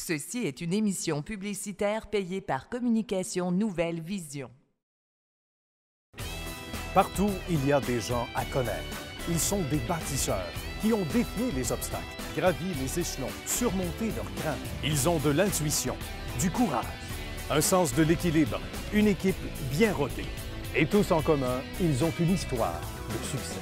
Ceci est une émission publicitaire payée par Communication Nouvelle Vision. Partout, il y a des gens à connaître. Ils sont des bâtisseurs qui ont défié les obstacles, gravi les échelons, surmonté leurs craintes. Ils ont de l'intuition, du courage, un sens de l'équilibre, une équipe bien rodée. Et tous en commun, ils ont une histoire de succès.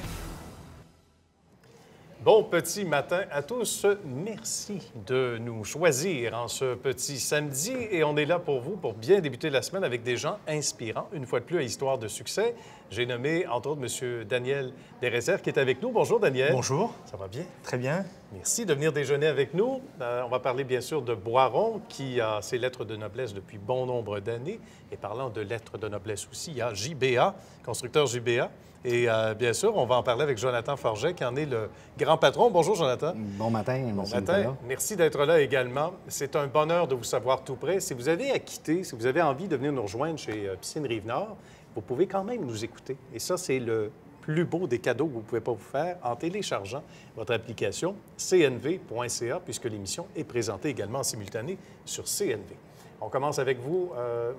Bon petit matin à tous. Merci de nous choisir en ce petit samedi. Et on est là pour vous pour bien débuter la semaine avec des gens inspirants. Une fois de plus, à Histoire de succès. J'ai nommé, entre autres, M. Daniel Desréserves qui est avec nous. Bonjour, Daniel. Bonjour. Ça va bien? Très bien. Merci de venir déjeuner avec nous. On va parler, bien sûr, de Boiron, qui a ses lettres de noblesse depuis bon nombre d'années. Et parlant de lettres de noblesse aussi, il y a JBA, constructeur JBA. Et bien sûr, on va en parler avec Jonathan Forget, qui en est le grand patron. Bonjour, Jonathan. Bon matin, Bon M. matin. Nicolas. Merci d'être là également. C'est un bonheur de vous savoir tout près. Si vous avez à quitter, si vous avez envie de venir nous rejoindre chez Piscine Rive-Nord, vous pouvez quand même nous écouter. Et ça, c'est le plus beau des cadeaux que vous ne pouvez pas vous faire en téléchargeant votre application cnv.ca, puisque l'émission est présentée également en simultané sur CNV. On commence avec vous,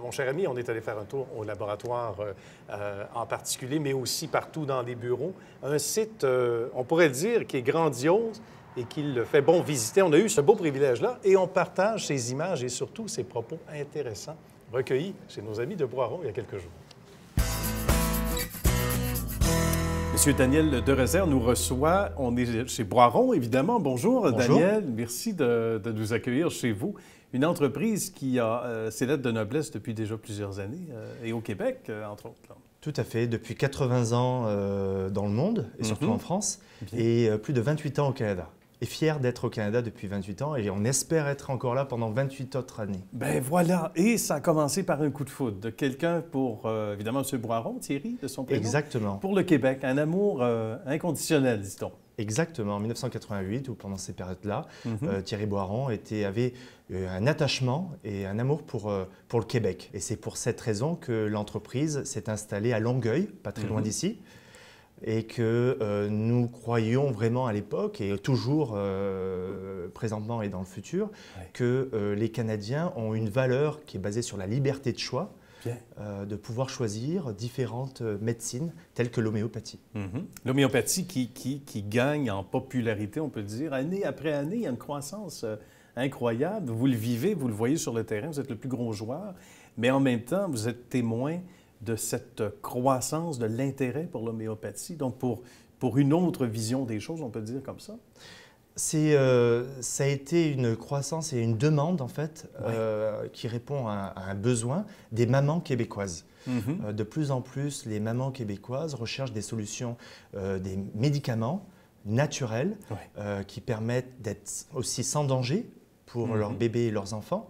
mon cher ami. On est allé faire un tour au laboratoire en particulier, mais aussi partout dans les bureaux. Un site, on pourrait le dire, qui est grandiose et qu'il fait bon visiter. On a eu ce beau privilège-là et on partage ces images et surtout ces propos intéressants recueillis chez nos amis de Boiron il y a quelques jours. Monsieur Daniel Desréserves nous reçoit. On est chez Boiron, évidemment. Bonjour, Bonjour. Daniel. Merci de nous accueillir chez vous. Une entreprise qui a ses lettres de noblesse depuis déjà plusieurs années et au Québec, entre autres. Là. Tout à fait. Depuis 80 ans dans le monde et surtout en France et plus de 28 ans au Canada. Et fier d'être au Canada depuis 28 ans et on espère être encore là pendant 28 autres années. Ben voilà. Et ça a commencé par un coup de foudre de quelqu'un pour, évidemment, M. Boiron, Thierry, de son prénom. Exactement. Pour le Québec. Un amour inconditionnel, dit-on. Exactement. En 1988, ou pendant ces périodes-là, Thierry Boiron avait un attachement et un amour pour le Québec. Et c'est pour cette raison que l'entreprise s'est installée à Longueuil, pas très loin d'ici, et que nous croyions vraiment à l'époque, et toujours présentement et dans le futur, que les Canadiens ont une valeur qui est basée sur la liberté de choix, de pouvoir choisir différentes médecines telles que l'homéopathie. L'homéopathie qui gagne en popularité, on peut le dire. Année après année, il y a une croissance incroyable. Vous le vivez, vous le voyez sur le terrain, vous êtes le plus gros joueur, mais en même temps, vous êtes témoin de cette croissance, de l'intérêt pour l'homéopathie, donc pour une autre vision des choses, on peut le dire comme ça? Ça a été une croissance et une demande, en fait, qui répond à un besoin des mamans québécoises. De plus en plus, les mamans québécoises recherchent des solutions, des médicaments naturels qui permettent d'être aussi sans danger pour leurs bébés et leurs enfants.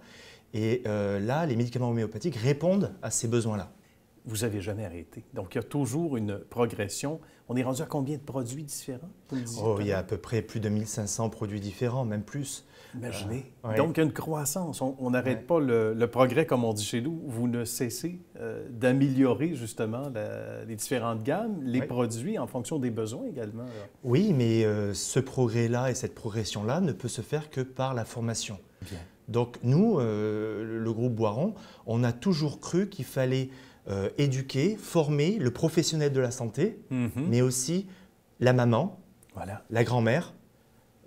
Et là, les médicaments homéopathiques répondent à ces besoins-là. Vous n'avez jamais arrêté. Donc, il y a toujours une progression. On est rendu à combien de produits différents? Il y a à peu près plus de 1500 produits différents, même plus. Imaginez. Donc, il y a une croissance. On n'arrête pas le progrès, comme on dit chez nous. Vous ne cessez d'améliorer, justement, les différentes gammes, les produits en fonction des besoins également. Là. Oui, mais ce progrès-là et cette progression-là ne peut se faire que par la formation. Bien. Donc, nous, le groupe Boiron, on a toujours cru qu'il fallait éduquer, former le professionnel de la santé, mais aussi la maman, la grand-mère.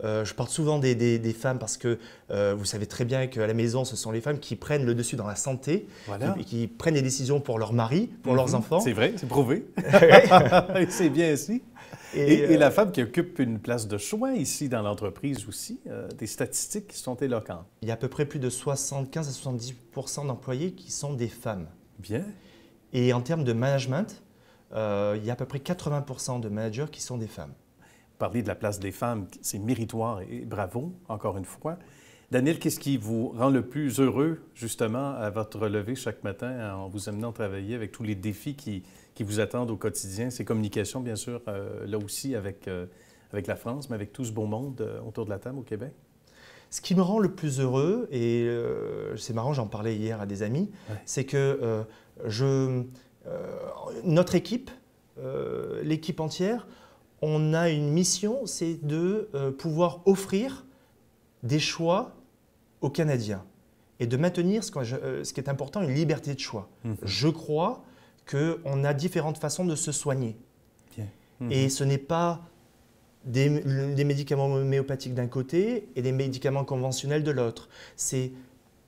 Je parle souvent des femmes parce que vous savez très bien qu'à la maison, ce sont les femmes qui prennent le dessus dans la santé, qui prennent des décisions pour leur mari, pour leurs enfants. C'est vrai, c'est prouvé. C'est bien ainsi. Et la femme qui occupe une place de choix ici dans l'entreprise aussi, des statistiques qui sont éloquentes. Il y a à peu près plus de 75 à 70 % d'employés qui sont des femmes. Bien. Et en termes de management, il y a à peu près 80 % de managers qui sont des femmes. Parler de la place des femmes, c'est méritoire et bravo, encore une fois. Daniel, qu'est-ce qui vous rend le plus heureux, justement, à votre lever chaque matin en vous amenant travailler avec tous les défis qui vous attendent au quotidien? Ces communications, bien sûr, là aussi avec la France, mais avec tout ce beau monde autour de la table au Québec? Ce qui me rend le plus heureux, et c'est marrant, j'en parlais hier à des amis, c'est que notre équipe, l'équipe entière, on a une mission, c'est de pouvoir offrir des choix aux Canadiens et de maintenir ce qui est important, une liberté de choix. Je crois qu'on a différentes façons de se soigner. Et ce n'est pas des médicaments homéopathiques d'un côté et des médicaments conventionnels de l'autre. C'est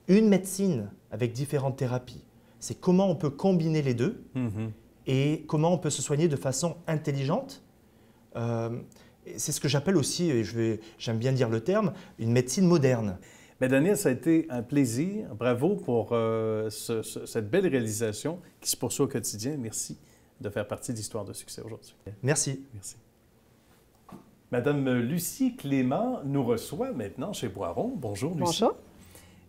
une médecine avec différentes thérapies. C'est comment on peut combiner les deux et comment on peut se soigner de façon intelligente. C'est ce que j'appelle aussi, et j'aime bien dire le terme, une médecine moderne. Mais Daniel, ça a été un plaisir. Bravo pour cette belle réalisation qui se poursuit au quotidien. Merci de faire partie de l'histoire de succès aujourd'hui. Merci. Merci. Madame Lucie Clément nous reçoit maintenant chez Boiron. Bonjour, Lucie. Bonjour.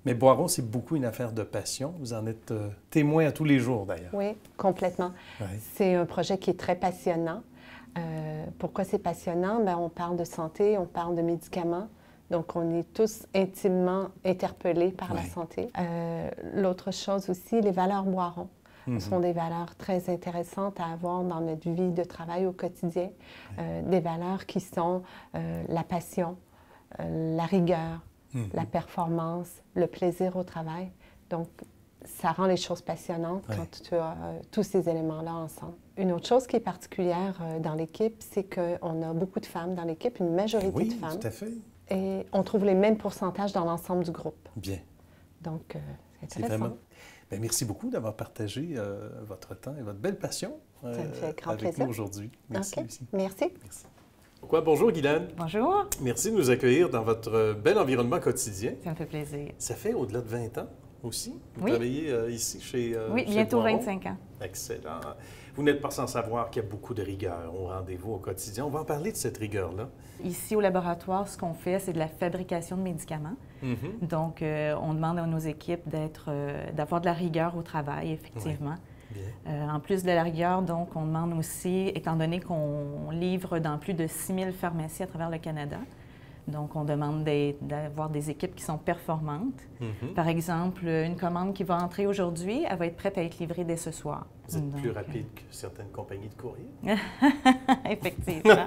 Mais Boiron, c'est beaucoup une affaire de passion. Vous en êtes témoin à tous les jours, d'ailleurs. Oui, complètement. Oui. C'est un projet qui est très passionnant. Pourquoi c'est passionnant? Bien, on parle de santé, on parle de médicaments. Donc, on est tous intimement interpellés par la santé. L'autre chose aussi, les valeurs Boiron. Ce sont des valeurs très intéressantes à avoir dans notre vie de travail au quotidien. Des valeurs qui sont la passion, la rigueur, la performance, le plaisir au travail. Donc, ça rend les choses passionnantes quand tu as tous ces éléments-là ensemble. Une autre chose qui est particulière dans l'équipe, c'est qu'on a beaucoup de femmes dans l'équipe, une majorité de femmes. Oui, tout à fait. Et on trouve les mêmes pourcentages dans l'ensemble du groupe. Bien. Donc, c'est intéressant. Vraiment... Bien, merci beaucoup d'avoir partagé votre temps et votre belle passion Ça me fait grand avec plaisir. nous aujourd'hui. Merci, OK. Lucie. Merci. Merci. Bonjour, Guylaine. Bonjour. Merci de nous accueillir dans votre bel environnement quotidien. Ça me fait plaisir. Ça fait au-delà de 20 ans aussi. Vous Oui. travaillez ici chez Oui, chez bientôt Boiron. 25 ans. Excellent. Vous n'êtes pas sans savoir qu'il y a beaucoup de rigueur au rendez-vous au quotidien. On va en parler de cette rigueur-là. Ici, au laboratoire, ce qu'on fait, c'est de la fabrication de médicaments. Donc, on demande à nos équipes d'avoir de la rigueur au travail, effectivement. Bien. En plus de la rigueur, donc, on demande aussi, étant donné qu'on livre dans plus de 6000 pharmacies à travers le Canada, donc on demande d'avoir des équipes qui sont performantes. Par exemple, une commande qui va entrer aujourd'hui, elle va être prête à être livrée dès ce soir. Vous êtes plus rapide que certaines compagnies de courrier. Effectivement.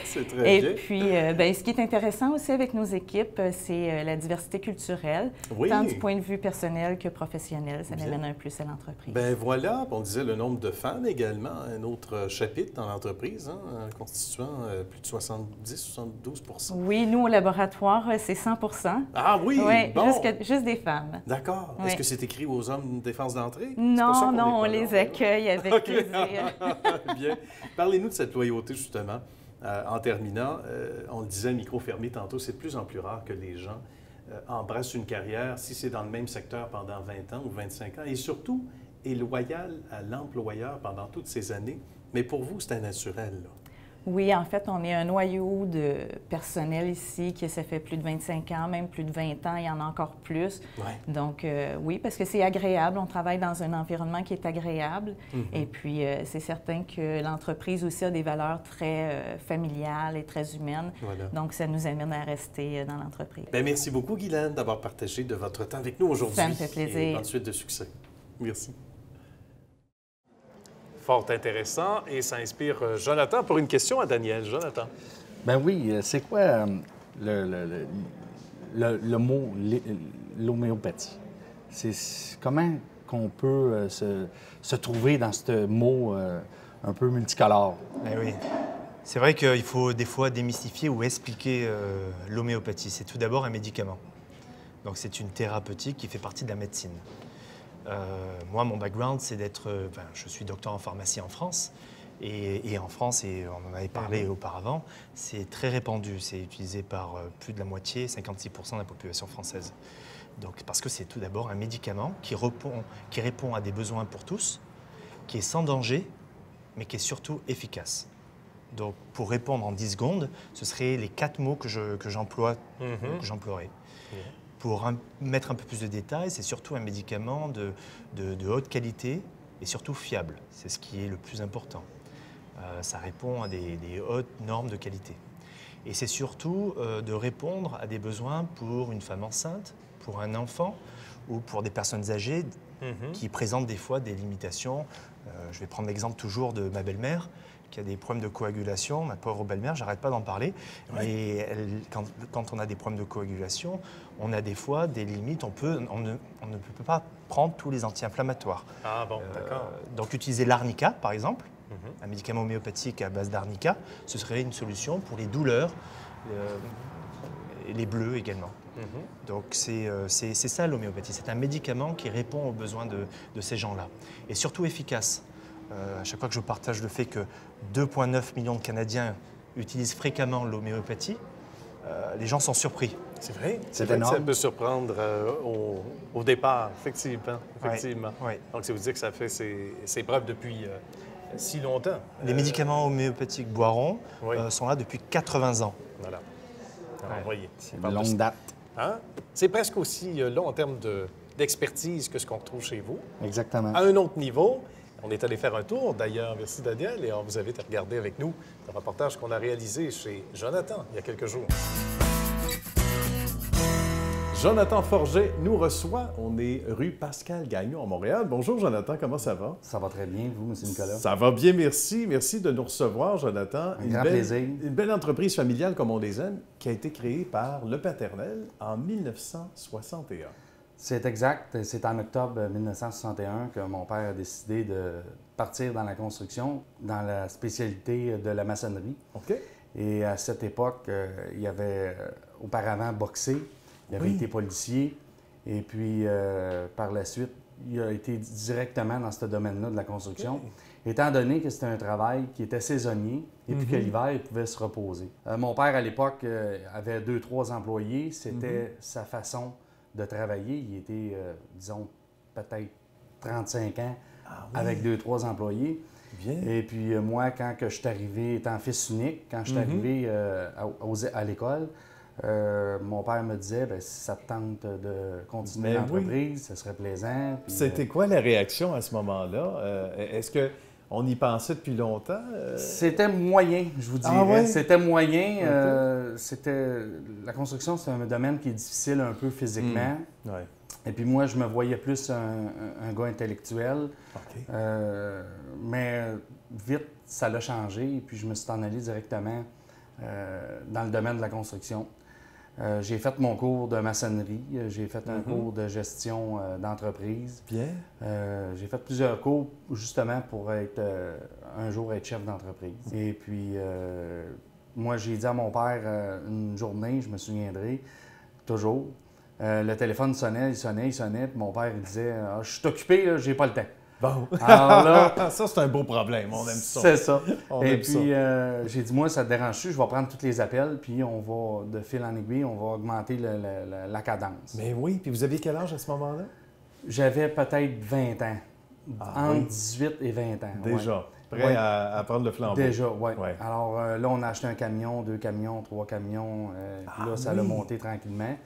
C'est très bien. Et puis, bien, ce qui est intéressant aussi avec nos équipes, c'est la diversité culturelle, Oui. tant du point de vue personnel que professionnel. Ça Bien. amène un plus à l'entreprise. Ben voilà, on disait le nombre de femmes également, un autre chapitre dans l'entreprise, constituant plus de 70-72 Oui, nous, au laboratoire, c'est 100 Ah oui? Oui, Bon. juste des femmes. D'accord. Oui. Est-ce que c'est écrit aux hommes défense d'entrée? Non, non, on les accueille avec OK. plaisir. Bien. Parlez-nous de cette loyauté, justement. En terminant, on le disait, micro fermé tantôt, c'est de plus en plus rare que les gens embrassent une carrière, si c'est dans le même secteur pendant 20 ans ou 25 ans, et surtout est loyal à l'employeur pendant toutes ces années. Mais pour vous, c'est un naturel, là. Oui, en fait, on est un noyau de personnel ici qui ça fait plus de 25 ans, même plus de 20 ans, il y en a encore plus. Ouais. Donc, oui, parce que c'est agréable, on travaille dans un environnement qui est agréable. Et puis, c'est certain que l'entreprise aussi a des valeurs très familiales et très humaines. Voilà. Donc, ça nous amène à rester dans l'entreprise. Bien, merci beaucoup, Guylaine, d'avoir partagé de votre temps avec nous aujourd'hui. Ça me fait plaisir. Et bonne suite de succès. Merci. Fort intéressant et ça inspire Jonathan pour une question à Daniel. Jonathan. Ben oui, c'est quoi le mot l'homéopathie? Comment qu'on peut se trouver dans ce mot un peu multicolore? Eh oui. C'est vrai qu'il faut des fois démystifier ou expliquer l'homéopathie. C'est tout d'abord un médicament. Donc c'est une thérapeutique qui fait partie de la médecine. Moi, mon background, c'est d'être... je suis docteur en pharmacie en France. Et en France, et on en avait parlé auparavant, c'est très répandu. C'est utilisé par plus de la moitié, 56% de la population française. Donc, parce que c'est tout d'abord un médicament qui répond à des besoins pour tous, qui est sans danger, mais qui est surtout efficace. Donc, pour répondre en 10 secondes, ce seraient les 4 mots que j'emploierais. Pour mettre un peu plus de détails, c'est surtout un médicament de haute qualité et surtout fiable. C'est ce qui est le plus important. Ça répond à des hautes normes de qualité. Et c'est surtout de répondre à des besoins pour une femme enceinte, pour un enfant ou pour des personnes âgées qui présentent des fois des limitations Je vais prendre l'exemple toujours de ma belle-mère qui a des problèmes de coagulation. Ma pauvre belle-mère, j'arrête pas d'en parler. Ouais. Et quand on a des problèmes de coagulation, on a des fois des limites. On ne peut pas prendre tous les anti-inflammatoires. Ah bon, d'accord. Donc utiliser l'arnica, par exemple, un médicament homéopathique à base d'arnica, ce serait une solution pour les douleurs, et les bleus également. Donc c'est ça l'homéopathie, c'est un médicament qui répond aux besoins de ces gens-là. Et surtout efficace. À chaque fois que je partage le fait que 2,9 millions de Canadiens utilisent fréquemment l'homéopathie, les gens sont surpris. C'est vrai? C'est vrai que ça énorme. peut surprendre au départ, effectivement. Ouais. Donc, ça vous dit que ça fait ses preuves depuis si longtemps. Les médicaments homéopathiques Boiron Oui. sont là depuis 80 ans. Voilà. Alors, voyez. C'est on une parle de longue date. Hein? C'est presque aussi long en termes d'expertise que ce qu'on retrouve chez vous. Exactement. À un autre niveau, on est allé faire un tour, d'ailleurs, merci Daniel, et on vous invite à regarder avec nous le reportage qu'on a réalisé chez Jonathan il y a quelques jours. Jonathan Forget nous reçoit. On est rue Pascal Gagnon à Montréal. Bonjour Jonathan, comment ça va? Ça va très bien, vous, M. Nicolas? Ça va bien, merci. Merci de nous recevoir, Jonathan. Un grand plaisir. Une belle entreprise familiale, comme on les aime, qui a été créée par le paternel en 1961. C'est exact. C'est en octobre 1961 que mon père a décidé de partir dans la construction, dans la spécialité de la maçonnerie. OK. Et à cette époque, il avait auparavant boxé, il avait été policier, et puis par la suite, il a été directement dans ce domaine-là de la construction, étant donné que c'était un travail qui était saisonnier et puis que l'hiver, il pouvait se reposer. Mon père, à l'époque, avait 2-3 employés. C'était sa façon de travailler. Il était, disons, peut-être 35 ans avec 2-3 employés. Bien. Et puis moi, quand que je suis arrivé, étant fils unique, quand je suis arrivé à l'école, mon père me disait, bien, si ça te tente de continuer Ben l'entreprise, ça serait plaisant. Puis, C'était quoi la réaction à ce moment-là? Est-ce qu'on y pensait depuis longtemps? C'était moyen, je vous dirais. Ah ouais? C'était moyen. La construction, c'est un domaine qui est difficile un peu physiquement. Ouais. Et puis moi, je me voyais plus un gars intellectuel. OK. Mais vite, ça l'a changé. Et puis je me suis en allé directement dans le domaine de la construction. J'ai fait mon cours de maçonnerie. J'ai fait un cours de gestion d'entreprise. Bien. J'ai fait plusieurs cours justement pour être un jour être chef d'entreprise. Et puis, moi, j'ai dit à mon père une journée, je me souviendrai toujours, le téléphone sonnait, il sonnait, puis mon père il disait « Je suis occupé, là, j'ai pas le temps. » Bon. Alors là, ça, c'est un beau problème. On aime ça. c'est ça. On Et aime puis, j'ai dit, moi, ça te dérange-tu? Je vais prendre tous les appels, puis on va, de fil en aiguille, on va augmenter la cadence. Mais oui. Puis vous aviez quel âge à ce moment-là? J'avais peut-être 20 ans. Ah, entre oui. 18 et 20 ans. Déjà. Ouais. Prêt Ouais. à prendre le flambeau. Déjà, oui. Ouais. Alors là, on a acheté un camion, 2 camions, 3 camions. Puis là, ça l'a monté tranquillement.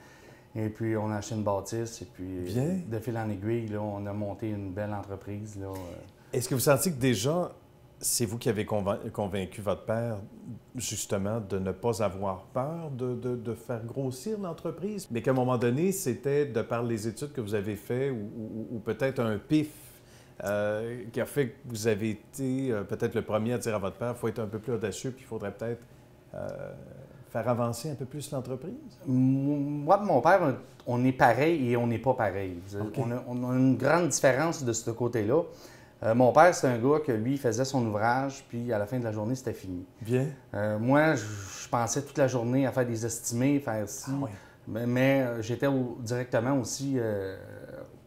Et puis, on a acheté une bâtisse. Et puis, Bien. de fil en aiguille, là, on a monté une belle entreprise. Là. Est-ce que vous sentez que déjà, c'est vous qui avez convaincu votre père, justement, de ne pas avoir peur de faire grossir l'entreprise? Mais qu'à un moment donné, c'était de par les études que vous avez faites ou peut-être un pif qui a fait que vous avez été peut-être le premier à dire à votre père, il faut être un peu plus audacieux, puis il faudrait peut-être faire avancer un peu plus l'entreprise? Moi et mon père, on est pareil et on n'est pas pareil. OK. On a une grande différence de ce côté-là. Mon père, c'est un gars que lui, il faisait son ouvrage, puis à la fin de la journée, c'était fini. Bien. Moi, je pensais toute la journée à faire des estimés, faire ci. Ah oui. Mais j'étais directement aussi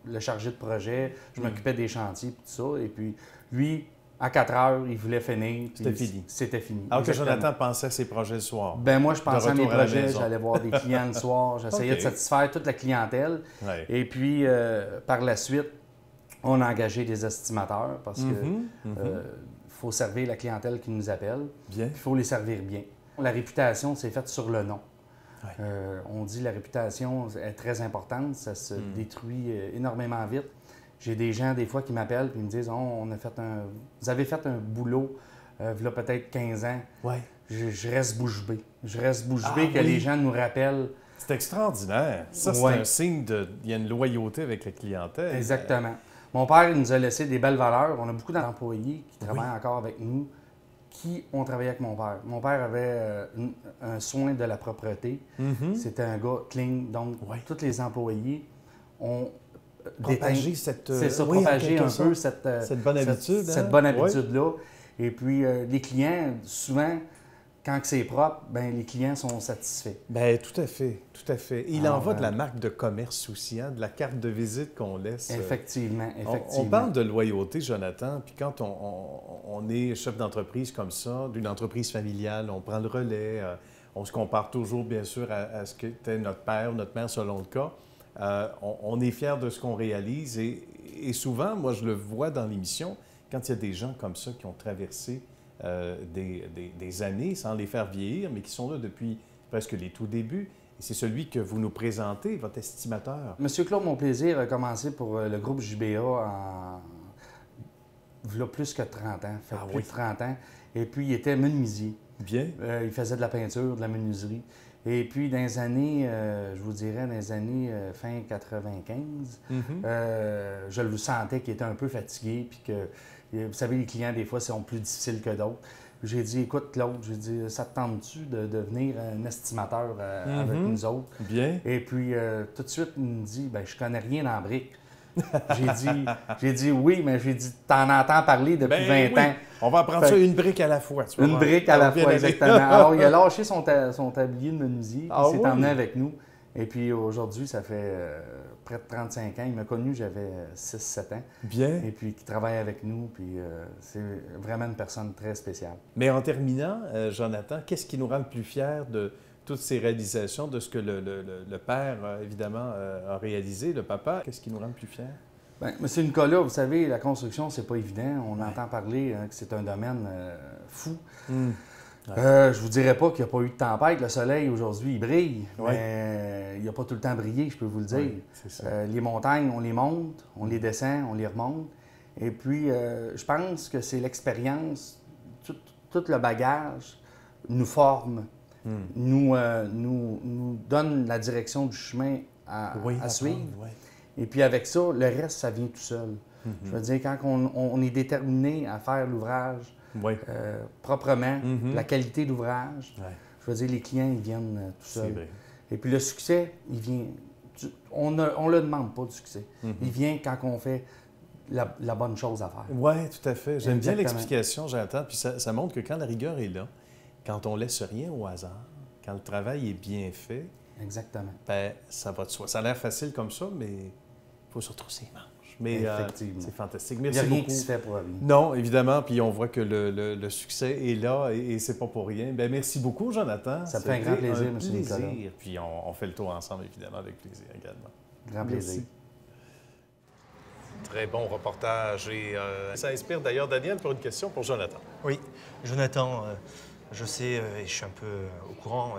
le chargé de projet. Je m'occupais des chantiers, puis tout ça. Et puis, lui, à 4 heures, il voulait finir. puis C'était fini. C'était fini. Alors que Exactement. Jonathan pensait à ses projets le soir. Ben moi, je pensais à mes retour à la projets, maison. j'allais voir des clients le soir, j'essayais OK. de satisfaire toute la clientèle. Ouais. Et puis, par la suite, on a engagé des estimateurs parce que faut servir la clientèle qui nous appelle. Bien. Il faut les servir bien. La réputation, c'est faite sur le nom. Ouais. On dit la réputation est très importante, ça se détruit énormément vite. J'ai des gens, des fois, qui m'appellent et me disent oh, vous avez fait un boulot il y a peut-être 15 ans. Ouais. Je reste bouche bée. Je reste bouche bée Ah que oui. les gens nous rappellent. C'est extraordinaire. Ça, c'est Ouais. un signe il y a une loyauté avec la clientèle. Exactement. Mon père il nous a laissé des belles valeurs. On a beaucoup d'employés qui travaillent encore avec nous, qui ont travaillé avec mon père. Mon père avait un soin de la propreté. C'était un gars clean. Donc, tous les employés ont propagé cette... C'est ça, propager un peu cette bonne habitude. Cette bonne habitude-là. Et puis, les clients, souvent, quand c'est propre, ben les clients sont satisfaits. Bien, tout à fait, tout à fait. Il en va de la marque de commerce aussi, hein, de la carte de visite qu'on laisse. Effectivement, effectivement. On parle de loyauté, Jonathan, puis quand on est chef d'entreprise comme ça, d'une entreprise familiale, on prend le relais, on se compare toujours, bien sûr, à ce qu'était notre père ou notre mère, selon le cas. On est fiers de ce qu'on réalise et souvent, moi, je le vois dans l'émission, quand il y a des gens comme ça qui ont traversé des années sans les faire vieillir, mais qui sont là depuis presque les tout débuts. Et c'est celui que vous nous présentez, votre estimateur. Monsieur Claude Monplaisir a commencé pour le groupe JBA il y a plus que 30 ans, plus de 30 ans. Et puis, il était menuisier. Bien. Il faisait de la peinture, de la menuiserie. Et puis, dans les années, je vous dirais, dans les années fin 95, je le sentais qu'il était un peu fatigué, puis que, vous savez, les clients, des fois, sont plus difficiles que d'autres. J'ai dit, écoute, Claude, j'ai dit, ça te tente-tu de devenir un estimateur avec nous autres? Bien. Et puis, tout de suite, il me dit, bien, je connais rien en briques. J'ai dit oui, mais j'ai dit, t'en entends parler depuis 20 ans. On va prendre ça une brique à la fois. Tu une brique à la fois, exactement. Alors, il a lâché son tablier de menuisier, il s'est emmené avec nous. Et puis aujourd'hui, ça fait près de 35 ans. Il m'a connu, j'avais 6-7 ans. Bien. Et puis, qui travaille avec nous. Puis, c'est vraiment une personne très spéciale. Mais en terminant, Jonathan, qu'est-ce qui nous rend le plus fiers de toutes ces réalisations, de ce que le père, évidemment, a réalisé, le papa? Qu'est-ce qui nous rend le plus fiers? Bien, M. Nicolas, vous savez, la construction, c'est pas évident. On entend parler que c'est un domaine fou. Je vous dirais pas qu'il n'y a pas eu de tempête. Le soleil, aujourd'hui, il brille, mais il n'a pas tout le temps brillé, je peux vous le dire. C'est ça. Les montagnes, on les monte, on les descend, on les remonte. Et puis, je pense que c'est l'expérience, tout le bagage nous forme, nous donne la direction du chemin à suivre. Et puis avec ça, le reste, ça vient tout seul. Je veux dire, quand on est déterminé à faire l'ouvrage proprement, la qualité d'ouvrage, je veux dire, les clients, ils viennent tout seuls. Vrai. Et puis le succès, il vient... On ne le demande pas, du succès. Il vient quand on fait la bonne chose à faire. Oui, tout à fait. J'aime bien l'explication, j'entends. Puis ça montre que quand la rigueur est là, quand on ne laisse rien au hasard, quand le travail est bien fait, exactement. Ben, ça va de soi. Ça a l'air facile comme ça, mais il faut se retrousser les manches. Mais c'est fantastique. Merci beaucoup. Il n'y a rien qui se fait pour rien. Non, évidemment. Puis on voit que le succès est là et c'est pas pour rien. Bien, merci beaucoup, Jonathan. Ça me fait un grand plaisir, M. Nicolas. Puis on fait le tour ensemble, évidemment, avec plaisir également. Grand plaisir. Très bon reportage. Et ça inspire d'ailleurs Daniel pour une question pour Jonathan. Oui, Jonathan, je sais et je suis un peu au courant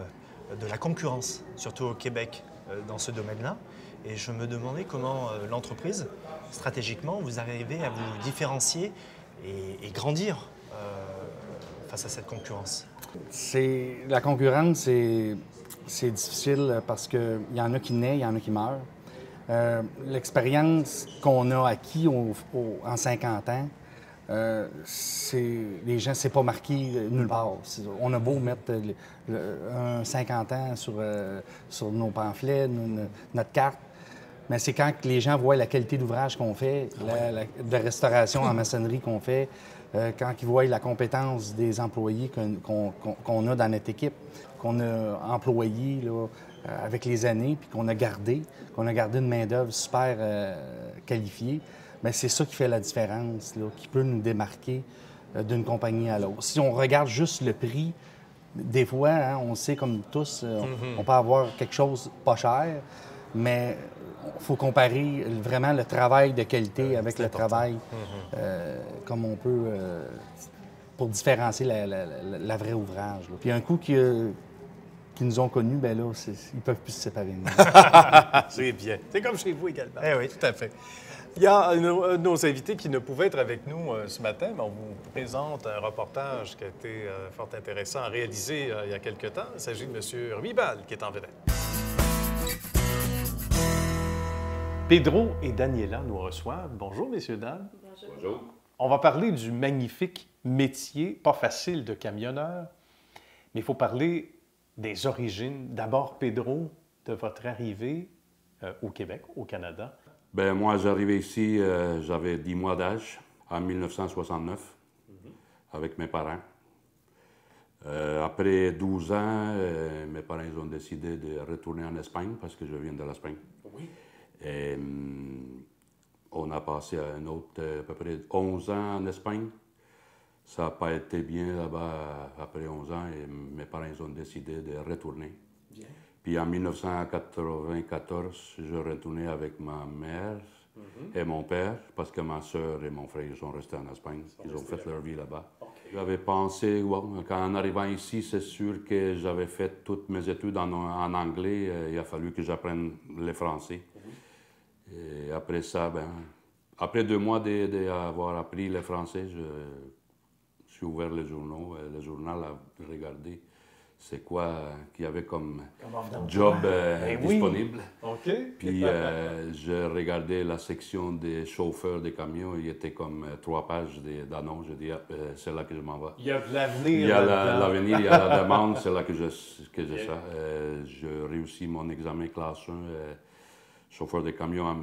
de la concurrence, surtout au Québec, dans ce domaine-là. Et je me demandais comment l'entreprise, stratégiquement, vous arrivez à vous différencier et grandir face à cette concurrence. La concurrence, c'est difficile parce qu'il y en a qui naissent, il y en a qui meurent. L'expérience qu'on a acquis en 50 ans, les gens, c'est pas marqué nulle part. On a beau mettre un 50 ans sur nos pamphlets, notre carte, mais c'est quand les gens voient la qualité d'ouvrage qu'on fait, de restauration en maçonnerie qu'on fait, quand ils voient la compétence des employés qu'on a dans notre équipe, qu'on a employés là, avec les années, puis qu'on a gardé une main-d'œuvre super qualifiée. Bien, c'est ça qui fait la différence, là, qui peut nous démarquer d'une compagnie à l'autre. Si on regarde juste le prix, des fois, hein, on sait comme tous, on peut avoir quelque chose pas cher, mais il faut comparer vraiment le travail de qualité avec le travail comme on peut pour différencier la vraie ouvrage. Là. Puis un coup qui nous ont connus, bien là, ils ne peuvent plus se séparer. C'est bien. C'est comme chez vous également. Eh oui. Tout à fait. Il y a un de nos invités qui ne pouvait être avec nous ce matin, mais on vous présente un reportage qui a été fort intéressant à réaliser il y a quelque temps. Il s'agit de M. Ribal qui est en vedette. Pedro et Daniela nous reçoivent. Bonjour, messieurs, dames. Bonjour. On va parler du magnifique métier, pas facile, de camionneur, mais il faut parler des origines. D'abord, Pedro, de votre arrivée au Québec, au Canada. Ben moi, j'arrivais ici, j'avais 10 mois d'âge, en 1969, avec mes parents. Après 12 ans, mes parents ils ont décidé de retourner en Espagne, parce que je viens de l'Espagne. Oui. Et, on a passé un autre, à peu près 11 ans en Espagne. Ça n'a pas été bien là-bas après 11 ans et mes parents ils ont décidé de retourner. Bien. Puis en 1994, je retournais avec ma mère et mon père parce que ma soeur et mon frère ils sont restés en Espagne. Ils ont fait leur vie là-bas. Okay. J'avais pensé, qu'en arrivant ici, c'est sûr que j'avais fait toutes mes études en anglais. Il a fallu que j'apprenne le français. Et après ça, après 2 mois d'avoir appris le français, je suis ouvert le journal à regarder c'est quoi qu'il y avait comme job disponible. Okay. Puis je regardais la section des chauffeurs de camions, il y était comme 3 pages d'annonces. Je dis, c'est là que je m'en vais. Il y a de l'avenir. Il y a l'avenir, il y a la demande, c'est là que j'ai ça. Je réussis mon examen classe 1. Chauffeur de camion en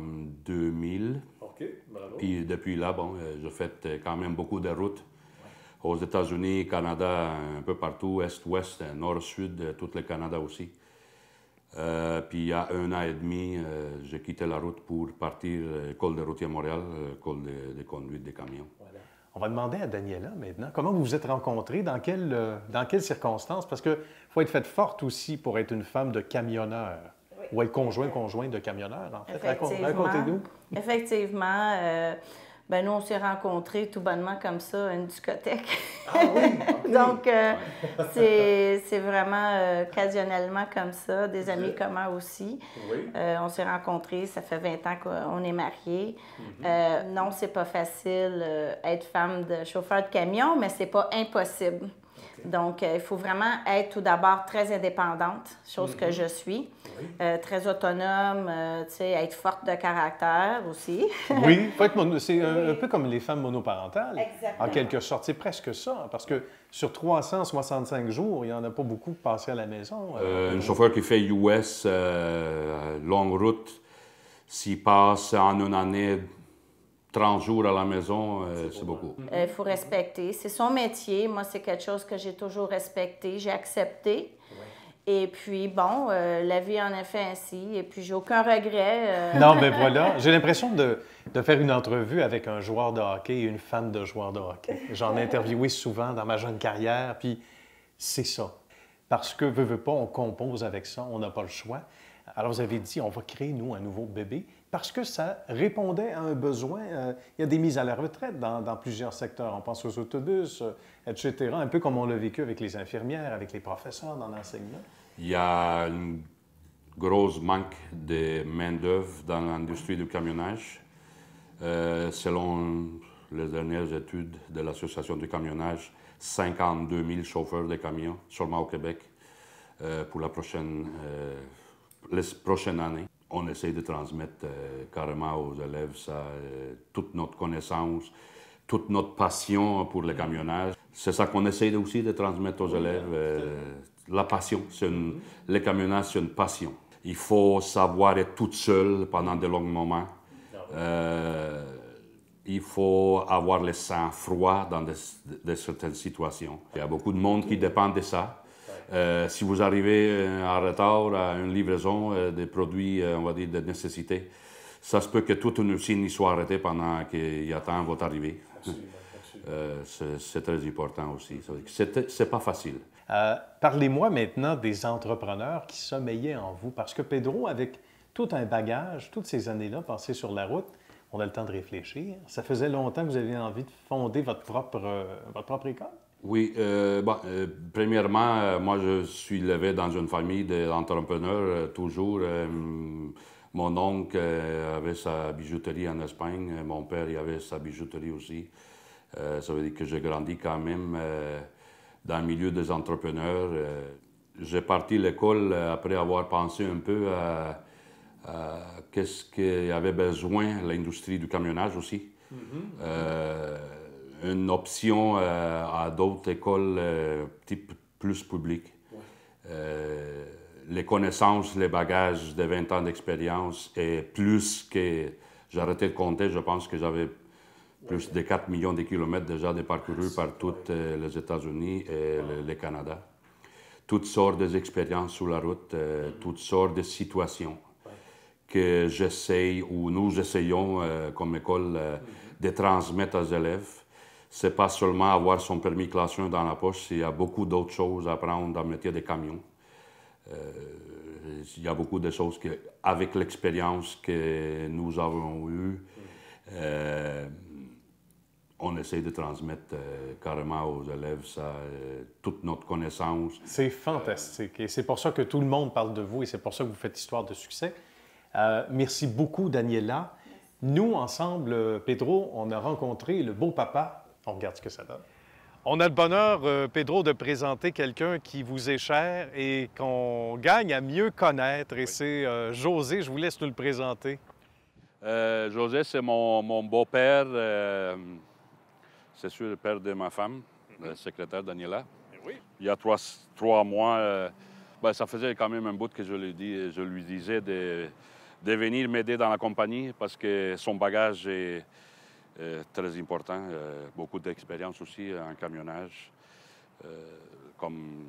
2000. OK, bravo. Puis depuis là, j'ai fait quand même beaucoup de routes. Aux États-Unis, Canada, un peu partout, Est-Ouest, Nord-Sud, tout le Canada aussi. Puis il y a 1 an et demi, j'ai quitté la route pour partir à l'école de routier à Montréal, l'école de conduite des camions. Voilà. On va demander à Daniela maintenant, comment vous vous êtes rencontrés, dans quelles circonstances? Parce qu'il faut être faite forte aussi pour être une femme de camionneur. Ou être conjoint de camionneur, en fait. Racontez-nous. Effectivement. Nous, on s'est rencontrés tout bonnement comme ça à une discothèque. Ah oui? Okay. Donc, c'est vraiment occasionnellement comme ça. Des amis communs aussi. Oui. On s'est rencontrés, ça fait 20 ans qu'on est mariés. Non, c'est pas facile être femme de chauffeur de camion, mais c'est pas impossible. Donc, il faut vraiment être tout d'abord très indépendante, chose que je suis, très autonome, être forte de caractère aussi. Oui, c'est un peu comme les femmes monoparentales. Exactement. En quelque sorte, c'est presque ça, parce que sur 365 jours, il n'y en a pas beaucoup passés à la maison. Un chauffeur qui fait US, longue route, s'il passe en une année 30 jours à la maison, c'est beaucoup. Il faut respecter. C'est son métier. Moi, c'est quelque chose que j'ai toujours respecté, j'ai accepté. Et puis, la vie en est fait ainsi. Et puis, j'ai aucun regret. Non, mais voilà. J'ai l'impression de faire une entrevue avec un joueur de hockey et une fan de joueur de hockey. J'en ai interviewé souvent dans ma jeune carrière, puis c'est ça. Parce que, veut pas, on compose avec ça, on n'a pas le choix. Alors, vous avez dit, on va créer, nous, un nouveau bébé, parce que ça répondait à un besoin. Il y a des mises à la retraite dans plusieurs secteurs. On pense aux autobus, etc., un peu comme on l'a vécu avec les infirmières, avec les professeurs dans l'enseignement. Il y a un gros manque de main-d'œuvre dans l'industrie du camionnage. Selon les dernières études de l'Association du camionnage, 52 000 chauffeurs de camions, seulement au Québec, pour les prochaines années. On essaie de transmettre carrément aux élèves toute notre connaissance, toute notre passion pour le camionnage. C'est ça qu'on essaie aussi de transmettre aux élèves, la passion. Le camionnage, c'est une passion. Il faut savoir être toute seule pendant de longs moments. Il faut avoir le sang froid dans certaines situations. Il y a beaucoup de monde qui dépend de ça. Si vous arrivez en retard à une livraison des produits, on va dire, de nécessité, ça se peut que toute une usine soit arrêtée pendant qu'il attend votre arrivée. C'est très important aussi. C'est pas facile. Parlez-moi maintenant des entrepreneurs qui sommeillaient en vous, parce que Pedro, avec tout un bagage, toutes ces années-là passées sur la route, on a le temps de réfléchir. Ça faisait longtemps que vous aviez envie de fonder votre propre école? Oui. Premièrement, moi, je suis élevé dans une famille d'entrepreneurs, toujours. Mon oncle avait sa bijouterie en Espagne. Mon père il avait sa bijouterie aussi. Ça veut dire que j'ai grandi quand même dans le milieu des entrepreneurs. J'ai parti l'école après avoir pensé un peu qu'est-ce qu'il avait besoin l'industrie du camionnage aussi. Une option à d'autres écoles type plus publiques. Les connaissances, les bagages de 20 ans d'expérience et plus que... J'ai arrêté de compter, je pense que j'avais plus de 4 millions de kilomètres déjà de parcourus par tous les États-Unis et le Canada. Toutes sortes d'expériences sur la route, toutes sortes de situations que j'essaye ou nous essayons comme école de transmettre aux élèves. Ce n'est pas seulement avoir son permis classe 1 dans la poche, il y a beaucoup d'autres choses à apprendre dans le métier des camions. Il y a beaucoup de choses avec l'expérience que nous avons eue, on essaie de transmettre carrément aux élèves toute notre connaissance. C'est fantastique et c'est pour ça que tout le monde parle de vous et c'est pour ça que vous faites histoire de succès. Merci beaucoup, Daniela. Nous, ensemble, Pedro, on a rencontré le beau papa. On regarde ce que ça donne. On a le bonheur, Pedro, de présenter quelqu'un qui vous est cher et qu'on gagne à mieux connaître. Et c'est José, je vous laisse nous le présenter. José, c'est mon beau-père. C'est sûr le père de ma femme, le secrétaire Daniela. Oui. Il y a trois mois, ça faisait quand même un bout que je lui disais de venir m'aider dans la compagnie parce que son bagage est très important. Beaucoup d'expérience aussi en camionnage, comme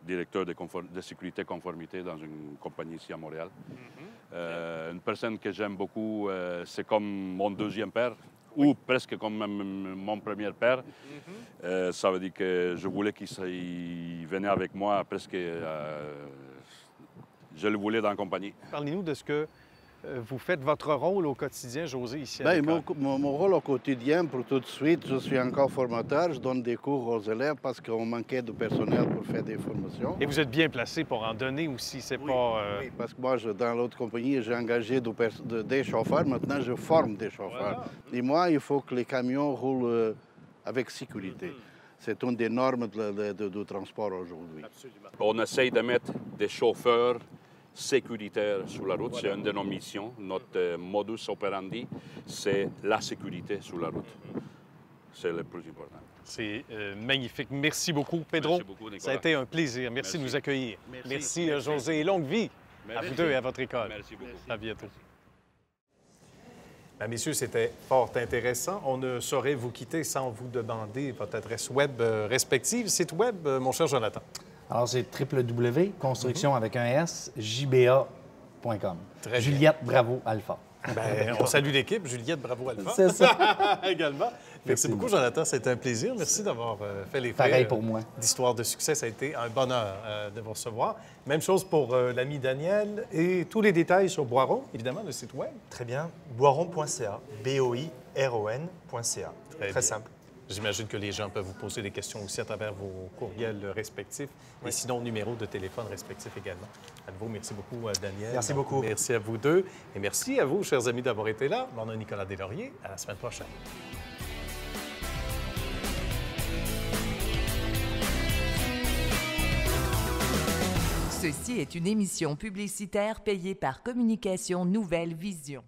directeur de sécurité et conformité dans une compagnie ici à Montréal. Une personne que j'aime beaucoup, c'est comme mon deuxième père. Ou presque comme mon premier père. Ça veut dire que je voulais qu'il venait avec moi presque... je le voulais dans la compagnie. Parlez-nous de ce que vous faites, votre rôle au quotidien, José, ici à l'école. Mon rôle au quotidien, pour tout de suite, je suis encore formateur. Je donne des cours aux élèves parce qu'on manquait de personnel pour faire des formations. Et vous êtes bien placé pour en donner aussi, c'est pas... Oui, parce que moi, dans l'autre compagnie, j'ai engagé des chauffeurs. Maintenant, je forme des chauffeurs. Voilà. Et moi, il faut que les camions roulent avec sécurité. C'est une des normes du transport aujourd'hui. On essaye de mettre des chauffeurs sécuritaire sur la route. C'est une de nos missions. Notre modus operandi, c'est la sécurité sur la route. C'est le plus important. C'est magnifique. Merci beaucoup, Pedro. Merci beaucoup, Nicolas. Ça a été un plaisir. Merci de nous accueillir. Merci José. Et longue vie à vous deux et à votre école. Merci beaucoup. À bientôt. Messieurs, c'était fort intéressant. On ne saurait vous quitter sans vous demander votre adresse web respective. Site web, mon cher Jonathan. Alors, c'est www.construction avec un S, jba.com. Juliette Bravo Alpha. Bien, on salue l'équipe. Juliette Bravo Alpha. C'est ça. Également. Merci beaucoup, Jonathan. C'était un plaisir. Merci d'avoir fait les frais. Pareil pour moi. D'Histoire de succès, ça a été un bonheur de vous recevoir. Même chose pour l'ami Daniel et tous les détails sur Boiron, évidemment, le site web. Très bien. Boiron.ca. BOIRON.ca. Très simple. J'imagine que les gens peuvent vous poser des questions aussi à travers vos courriels respectifs et sinon numéros de téléphone respectifs également. À nouveau, merci beaucoup, Daniel. Merci beaucoup. Merci à vous deux et merci à vous, chers amis, d'avoir été là. Mon nom est Nicolas Deslauriers. À la semaine prochaine. Ceci est une émission publicitaire payée par Communication Nouvelle Vision.